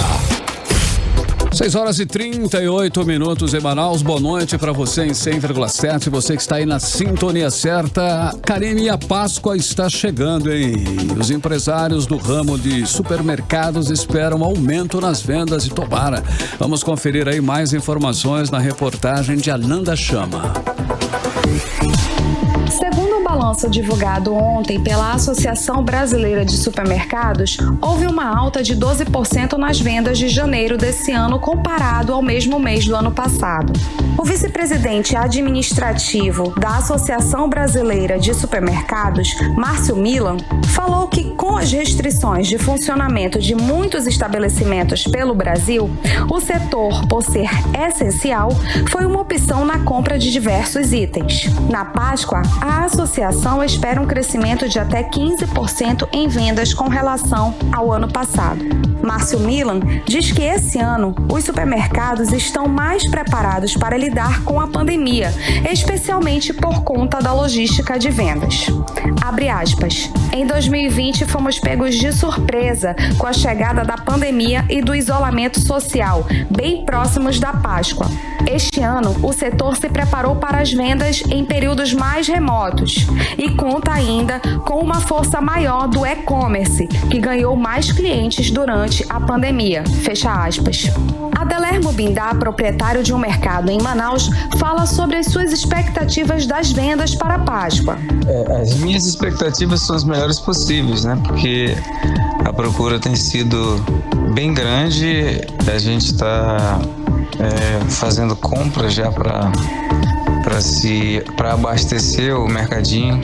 6h38 em Manaus. Boa noite para você em 100,7. Você que está aí na sintonia certa. Karine, a Páscoa está chegando, hein? Os empresários do ramo de supermercados esperam aumento nas vendas e tomara. Vamos conferir aí mais informações na reportagem de Ananda Chama. Segundo o balanço divulgado ontem pela Associação Brasileira de Supermercados, houve uma alta de 12% nas vendas de janeiro desse ano comparado ao mesmo mês do ano passado. O vice-presidente administrativo da Associação Brasileira de Supermercados, Márcio Milan, falou que com as restrições de funcionamento de muitos estabelecimentos pelo Brasil, o setor, por ser essencial, foi uma opção na compra de diversos itens. Na Páscoa, a associação espera um crescimento de até 15% em vendas com relação ao ano passado. Márcio Milan diz que esse ano os supermercados estão mais preparados para lidar com a pandemia, especialmente por conta da logística de vendas. Abre aspas. Em 2020 fomos pegos de surpresa com a chegada da pandemia e do isolamento social, bem próximos da Páscoa. Este ano, o setor se preparou para as vendas em períodos mais remotos mercados. E conta ainda com uma força maior do e-commerce, que ganhou mais clientes durante a pandemia. Fecha aspas. Adelermo Bindá, proprietário de um mercado em Manaus, fala sobre as suas expectativas das vendas para a Páscoa. As minhas expectativas são as melhores possíveis, né? Porque a procura tem sido bem grande. A gente está fazendo compras já para abastecer o mercadinho,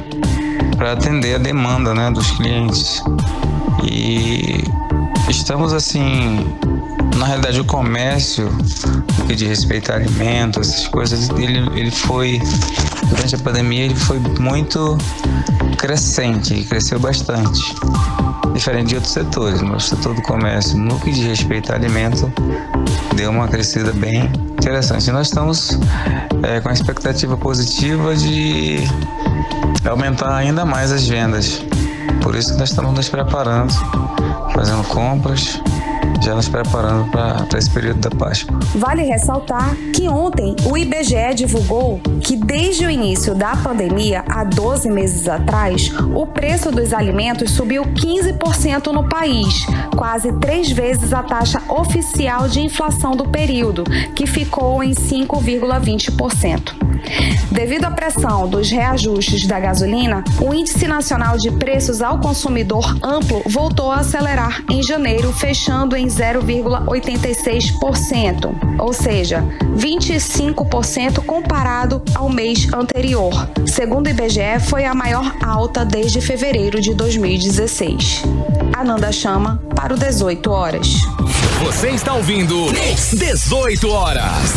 para atender a demanda, né, dos clientes. E estamos assim, na realidade o comércio, no que diz respeito a alimentos, essas coisas, ele foi, durante a pandemia, ele foi muito crescente, ele cresceu bastante. Diferente de outros setores, mas o setor do comércio, no que diz respeito a alimento, deu uma crescida bem interessante. E nós estamos com a expectativa positiva de aumentar ainda mais as vendas. Por isso que nós estamos nos preparando, fazendo compras, já nos preparando para esse período da Páscoa. Vale ressaltar que ontem o IBGE divulgou que desde o início da pandemia, há 12 meses atrás, o preço dos alimentos subiu 15% no país, quase 3 vezes a taxa oficial de inflação do período, que ficou em 5,20%. Devido à pressão dos reajustes da gasolina, o Índice Nacional de Preços ao Consumidor Amplo voltou a acelerar em janeiro, fechando em 0,86%, ou seja, 25% comparado ao mês anterior. Segundo o IBGE, foi a maior alta desde fevereiro de 2016. Ananda Chama para o 18 horas. Você está ouvindo 18 horas.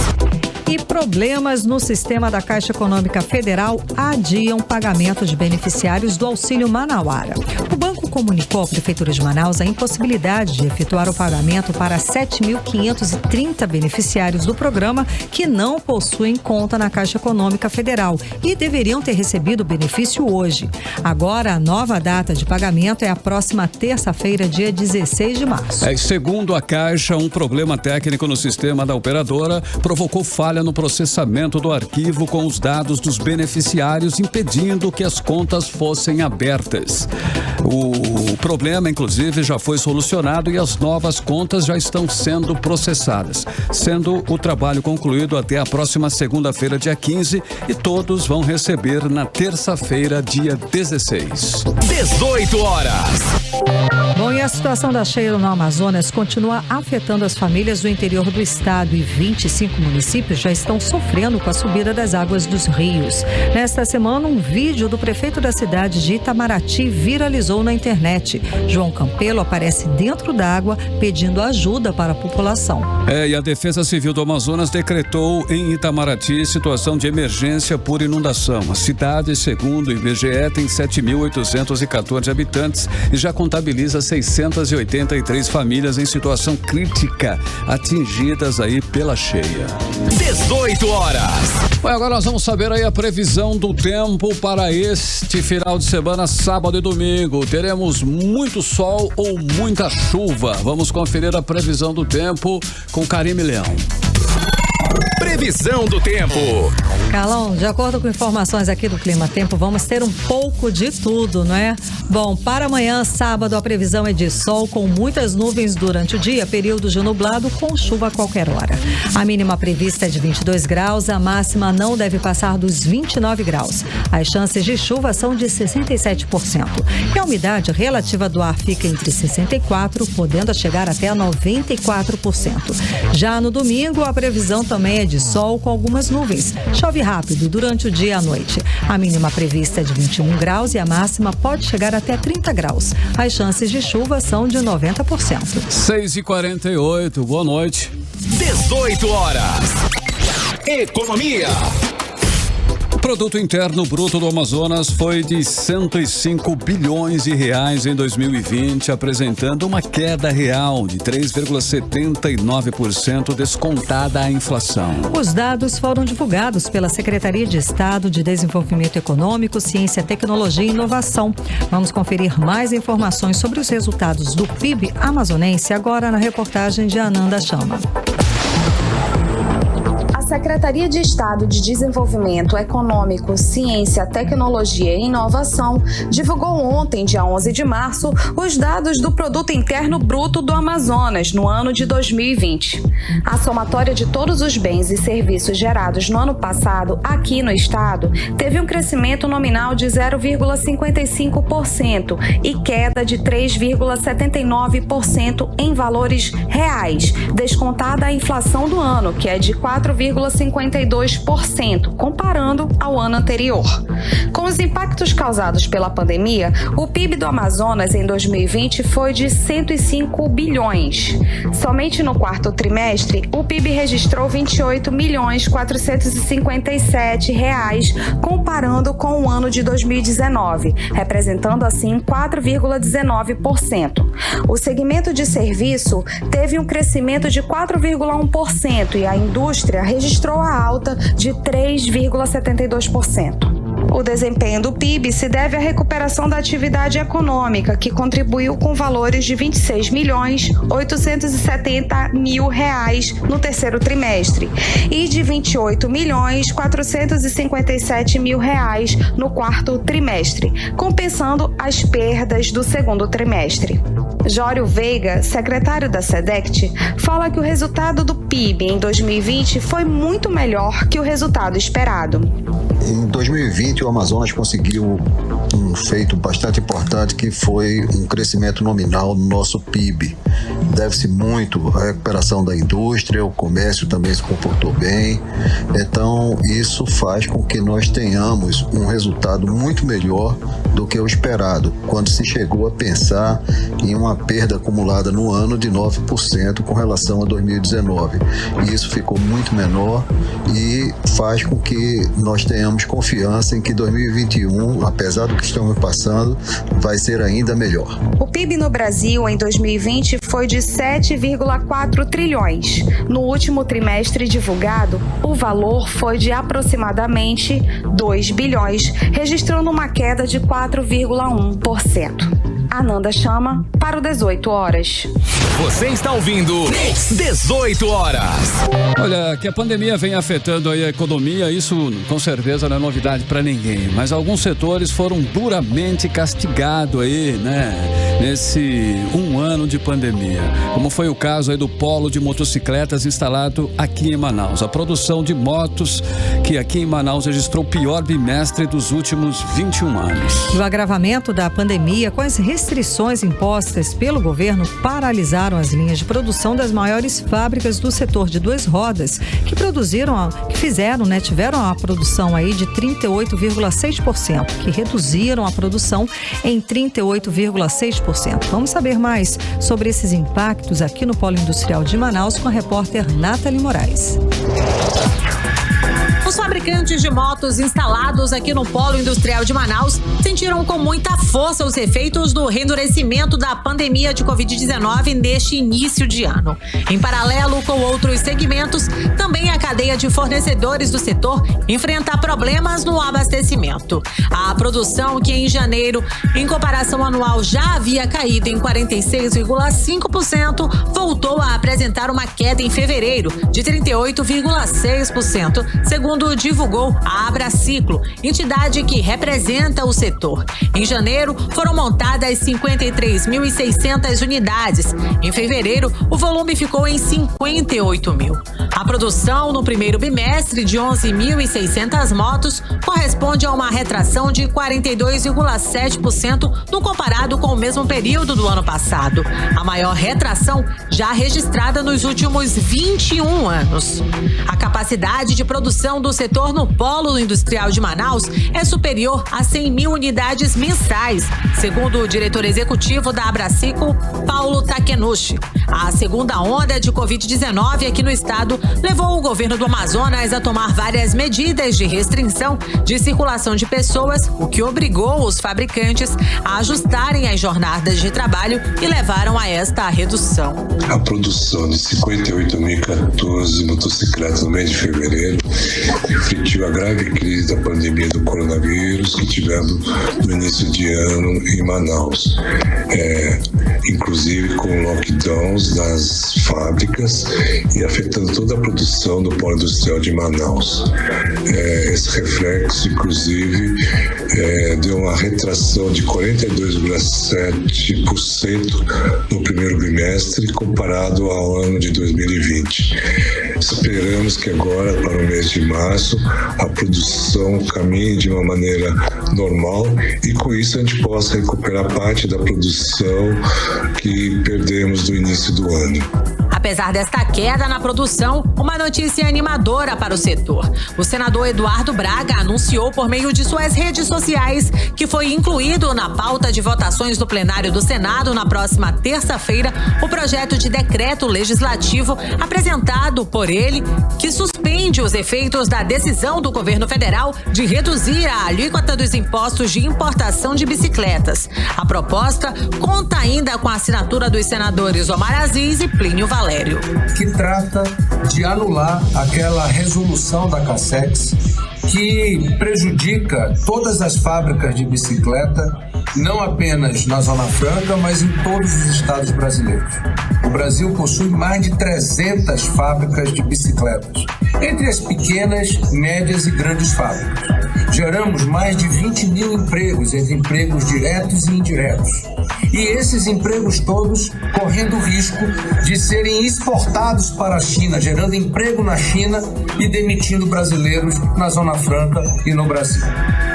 E problemas no sistema da Caixa Econômica Federal adiam pagamento de beneficiários do Auxílio Manauara. O banco comunicou à Prefeitura de Manaus a impossibilidade de efetuar o pagamento para 7.530 beneficiários do programa que não possuem conta na Caixa Econômica Federal e deveriam ter recebido o benefício hoje. Agora, a nova data de pagamento é a próxima terça-feira, dia 16 de março. Segundo a Caixa, um problema técnico no sistema da operadora provocou falha no processamento do arquivo com os dados dos beneficiários, impedindo que as contas fossem abertas. O problema, inclusive, já foi solucionado e as novas contas já estão sendo processadas, sendo o trabalho concluído até a próxima segunda-feira, dia 15, e todos vão receber na terça-feira, dia 16. 18 horas. Bom, e a situação da cheia no Amazonas continua afetando as famílias do interior do estado e 25 municípios já estão sofrendo com a subida das águas dos rios. Nesta semana, um vídeo do prefeito da cidade de Itamaraty viralizou na internet. João Campelo aparece dentro d'água pedindo ajuda para a população. E a Defesa Civil do Amazonas decretou em Itamaraty situação de emergência por inundação. A cidade, segundo o IBGE, tem 7.814 habitantes e já contabiliza 683 famílias em situação crítica, atingidas aí pela cheia. 18 horas. Bom, agora nós vamos saber aí a previsão do tempo para este final de semana, sábado e domingo. Teremos muito sol ou muita chuva? Vamos conferir a previsão do tempo com Karime Leão. Previsão do tempo. Carlão, de acordo com informações aqui do Clima Tempo, vamos ter um pouco de tudo, não é? Bom, para amanhã, sábado, a previsão é de sol com muitas nuvens durante o dia, período de nublado com chuva a qualquer hora. A mínima prevista é de 22 graus, a máxima não deve passar dos 29 graus. As chances de chuva são de 67%. E a umidade relativa do ar fica entre 64%, podendo chegar até a 94%. Já no domingo, a previsão também é de sol com algumas nuvens. Chove rápido durante o dia e a noite. A mínima prevista é de 21 graus e a máxima pode chegar até 30 graus. As chances de chuva são de 90%. 6h48, boa noite. 18 horas. Economia. O produto interno bruto do Amazonas foi de 105 bilhões de reais em 2020, apresentando uma queda real de 3,79% descontada a inflação. Os dados foram divulgados pela Secretaria de Estado de Desenvolvimento Econômico, Ciência, Tecnologia e Inovação. Vamos conferir mais informações sobre os resultados do PIB amazonense agora na reportagem de Ananda Chama. A Secretaria de Estado de Desenvolvimento Econômico, Ciência, Tecnologia e Inovação divulgou ontem, dia 11 de março, os dados do Produto Interno Bruto do Amazonas no ano de 2020. A somatória de todos os bens e serviços gerados no ano passado aqui no estado teve um crescimento nominal de 0,55% e queda de 3,79% em valores reais, descontada a inflação do ano, que é de 4,52%, comparando ao ano anterior. Com os impactos causados pela pandemia, o PIB do Amazonas em 2020 foi de 105 bilhões. Somente no quarto trimestre, o PIB registrou 28.457 reais, comparando com o ano de 2019, representando assim 4,19%. O segmento de serviço teve um crescimento de 4,1% e a indústria registrou a alta de 3,72%. O desempenho do PIB se deve à recuperação da atividade econômica, que contribuiu com valores de 26.870.000 reais no terceiro trimestre e de 28.457.000 reais no quarto trimestre, compensando as perdas do segundo trimestre. Jório Veiga, secretário da SEDECT, fala que o resultado do PIB em 2020 foi muito melhor que o resultado esperado. Em 2020, o Amazonas conseguiu um feito bastante importante, que foi um crescimento nominal no nosso PIB. Deve-se muito à recuperação da indústria, o comércio também se comportou bem. Então, isso faz com que nós tenhamos um resultado muito melhor do que o esperado, quando se chegou a pensar em uma perda acumulada no ano de 9% com relação a 2019. E isso ficou muito menor e faz com que nós tenhamos confiança em que 2021, apesar do que estamos passando, vai ser ainda melhor. O PIB no Brasil em 2020 foi de 7,4 trilhões. No último trimestre divulgado, o valor foi de aproximadamente 2 bilhões, registrando uma queda de 4,1%. Ananda Chama para o 18 horas. Você está ouvindo 18 horas. Olha, que a pandemia vem afetando aí a economia, isso com certeza não é novidade para ninguém, mas alguns setores foram duramente castigados aí, né, nesse um ano de pandemia, como foi o caso aí do polo de motocicletas instalado aqui em Manaus. A produção de motos que aqui em Manaus registrou o pior bimestre dos últimos 21 anos. O agravamento da pandemia com as restrições impostas pelo governo paralisaram as linhas de produção das maiores fábricas do setor de duas rodas, tiveram a produção aí de 38,6%, que reduziram a produção em 38,6%. Vamos saber mais sobre esses impactos aqui no Polo Industrial de Manaus com a repórter Nathalie Moraes. Os fabricantes de motos instalados aqui no Polo Industrial de Manaus sentiram com muita força os efeitos do reendurecimento da pandemia de Covid-19 neste início de ano. Em paralelo com outros segmentos, também a cadeia de fornecedores do setor enfrenta problemas no abastecimento. A produção, que em janeiro, em comparação anual, já havia caído em 46,5%, voltou a apresentar uma queda em fevereiro de 38,6%, segundo divulgou a Abraciclo, entidade que representa o setor. Em janeiro, foram montadas 53.600 unidades. Em fevereiro, o volume ficou em 58 mil. A produção no primeiro bimestre de 11.600 motos corresponde a uma retração de 42,7% no comparado com o mesmo período do ano passado. A maior retração já registrada nos últimos 21 anos. A capacidade de produção do setor no Polo Industrial de Manaus é superior a 100 mil unidades mensais, segundo o diretor executivo da Abraciclo, Paulo Takenushi. A segunda onda de Covid-19 aqui no estado levou o governo do Amazonas a tomar várias medidas de restrição de circulação de pessoas, o que obrigou os fabricantes a ajustarem as jornadas de trabalho e levaram a esta redução. A produção de 58.014 motocicletas no mês de fevereiro refletiu a grave crise da pandemia do coronavírus que tivemos no início de ano em Manaus, inclusive com lockdowns nas fábricas e afetando toda a produção do polo industrial de Manaus. Esse reflexo, inclusive, deu uma retração de 42,7% no primeiro bimestre comparado ao ano de 2020. Esperamos que agora, para o mês de março, a produção caminhe de uma maneira normal e com isso a gente possa recuperar parte da produção que perdemos do início do ano. Apesar desta queda na produção, uma notícia animadora para o setor. O senador Eduardo Braga anunciou por meio de suas redes sociais que foi incluído na pauta de votações do plenário do Senado na próxima terça-feira o projeto de decreto legislativo apresentado por ele que suspende os efeitos da decisão do governo federal de reduzir a alíquota dos impostos de importação de bicicletas. A proposta conta ainda com a assinatura dos senadores Omar Aziz e Plínio Valério. Que trata de anular aquela resolução da CACEX que prejudica todas as fábricas de bicicleta, não apenas na Zona Franca, mas em todos os estados brasileiros. O Brasil possui mais de 300 fábricas de bicicletas, entre as pequenas, médias e grandes fábricas. Geramos mais de 20 mil empregos, entre empregos diretos e indiretos. E esses empregos todos correndo o risco de serem exportados para a China, gerando emprego na China e demitindo brasileiros na Zona Franca e no Brasil.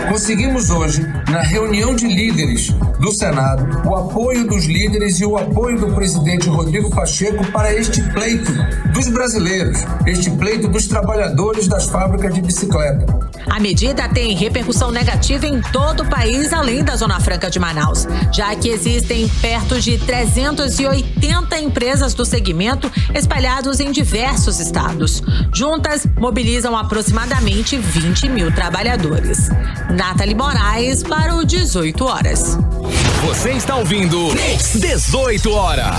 Conseguimos hoje, na reunião de líderes do Senado, o apoio dos líderes e o apoio do presidente Rodrigo Pacheco para este pleito dos brasileiros, este pleito dos trabalhadores das fábricas de bicicleta. A medida tem repercussão negativa em todo o país, além da Zona Franca de Manaus, já que existem perto de 380 empresas do segmento espalhados em diversos estados. Juntas, mobilizam aproximadamente 20 mil trabalhadores. Nathalie Moraes para o 18 horas. Você está ouvindo 18 horas.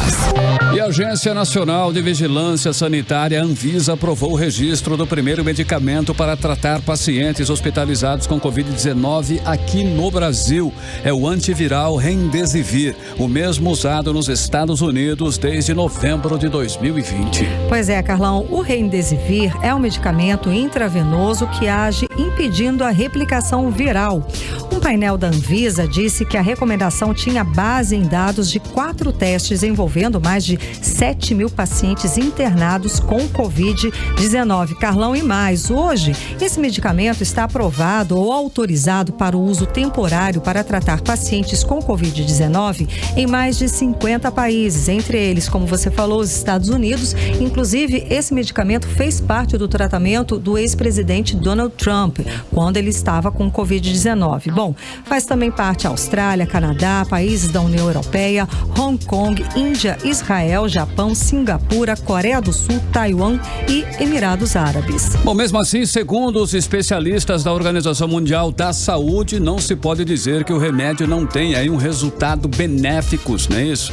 E a Agência Nacional de Vigilância Sanitária, Anvisa, aprovou o registro do primeiro medicamento para tratar pacientes hospitalizados com Covid-19 aqui no Brasil. É o antiviral Remdesivir, o mesmo usado nos Estados Unidos desde novembro de 2020. Pois é, Carlão, o Remdesivir é um medicamento intravenoso que age impedindo a replicação viral. Um painel da Anvisa disse que a recomendação tinha base em dados de 4 testes envolvendo mais de 7 mil pacientes internados com Covid-19. Carlão, e mais, hoje esse medicamento está aprovado ou autorizado para o uso temporário para tratar pacientes com Covid-19 em mais de 50 países, entre eles, como você falou, os Estados Unidos. Inclusive, esse medicamento fez parte do tratamento do ex-presidente Donald Trump, quando ele estava com Covid-19. Bom, faz também parte a Austrália, Canadá, países da União Europeia, Hong Kong, Índia, Israel, Japão, Singapura, Coreia do Sul, Taiwan e Emirados Árabes. Bom, mesmo assim, segundo os especialistas da Organização Mundial da Saúde, não se pode dizer que o remédio não tenha aí um resultado benéfico, não é isso?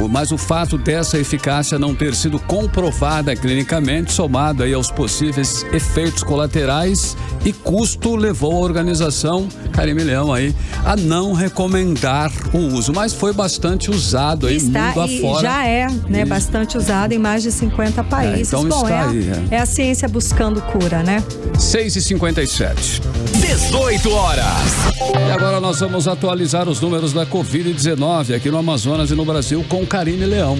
Mas o fato dessa eficácia não ter sido comprovada clinicamente, somado aí aos possíveis efeitos colaterais e custo, levou a organização Karime Leão aí a não recomendar o uso, mas foi bastante usado aí mundo afora. Já é, né, bastante usado em mais de 50 países. Então bom, está aí. É a ciência buscando cura, né? 6h57. 18 horas. E agora nós vamos atualizar os números da Covid-19 aqui no Amazonas e no Brasil com Karime Leão.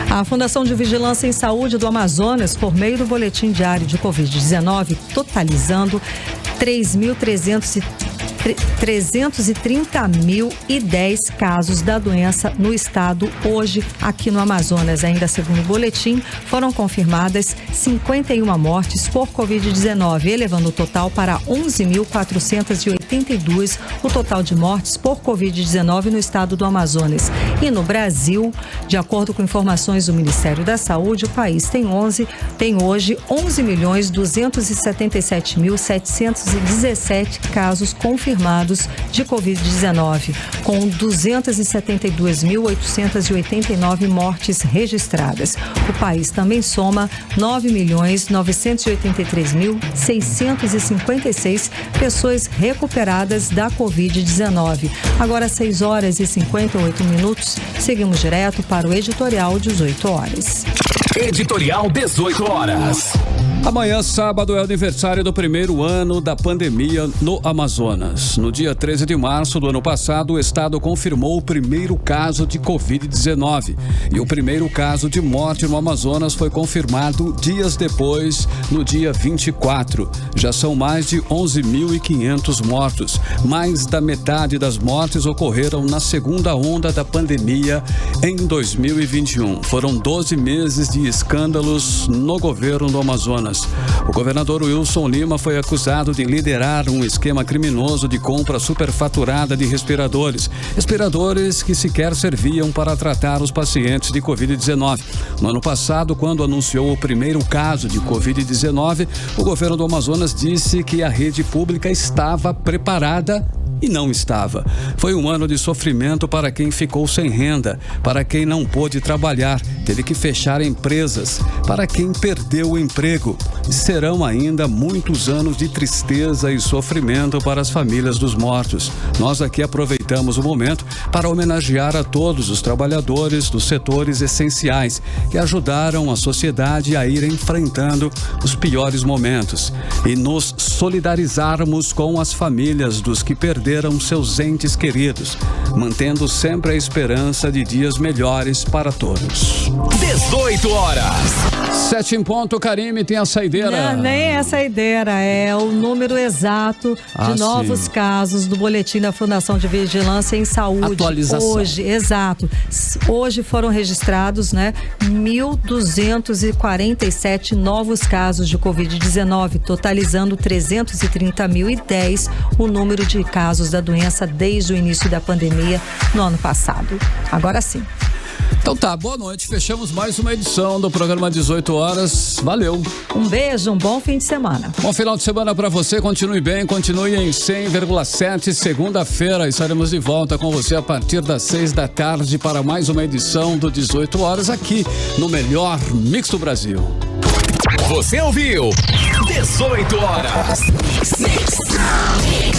A Fundação de Vigilância em Saúde do Amazonas, por meio do boletim diário de Covid-19, totalizando 330.010 casos da doença no estado hoje, aqui no Amazonas. Ainda segundo o boletim, foram confirmadas 51 mortes por Covid-19, elevando o total para 11.482, o total de mortes por Covid-19 no estado do Amazonas. E no Brasil, de acordo com informações do Ministério da Saúde, o país tem hoje 11.277.717 casos confirmados confirmados de Covid-19, com 272.889 mortes registradas. O país também soma 9.983.656 pessoas recuperadas da Covid-19. Agora 6 horas e 58 minutos, seguimos direto para o editorial 18 horas. Editorial 18 horas. Amanhã, sábado, é o aniversário do primeiro ano da pandemia no Amazonas. No dia 13 de março do ano passado, o estado confirmou o primeiro caso de Covid-19. E o primeiro caso de morte no Amazonas foi confirmado dias depois, no dia 24. Já são mais de 11.500 mortos. Mais da metade das mortes ocorreram na segunda onda da pandemia em 2021. Foram 12 meses de escândalos no governo do Amazonas. O governador Wilson Lima foi acusado de liderar um esquema criminoso de compra superfaturada de respiradores. Respiradores que sequer serviam para tratar os pacientes de Covid-19. No ano passado, quando anunciou o primeiro caso de Covid-19, o governo do Amazonas disse que a rede pública estava preparada e não estava. Foi um ano de sofrimento para quem ficou sem renda, para quem não pôde trabalhar, teve que fechar empresas, para quem perdeu o emprego. E serão ainda muitos anos de tristeza e sofrimento para as famílias dos mortos. Nós aqui aproveitamos o momento para homenagear a todos os trabalhadores dos setores essenciais que ajudaram a sociedade a ir enfrentando os piores momentos e nos solidarizarmos com as famílias dos que perderam seus entes queridos, mantendo sempre a esperança de dias melhores para todos. 18 horas. 7 em ponto, Karime, tem a saideira. Não, nem é a saideira, é o número exato de novos casos do boletim da Fundação de Vigilância em Saúde. Atualização. Hoje, exato. Hoje foram registrados, 1.247 novos casos de Covid-19, totalizando 330.010 o número de casos da doença desde o início da pandemia no ano passado. Agora sim. Então tá, boa noite. Fechamos mais uma edição do programa 18 horas. Valeu. Um beijo, um bom fim de semana. Bom final de semana pra você. Continue bem, continue em 100,7. Segunda-feira estaremos de volta com você a partir das 6 da tarde para mais uma edição do 18 horas aqui no melhor Mix do Brasil. Você ouviu 18 horas. Mix.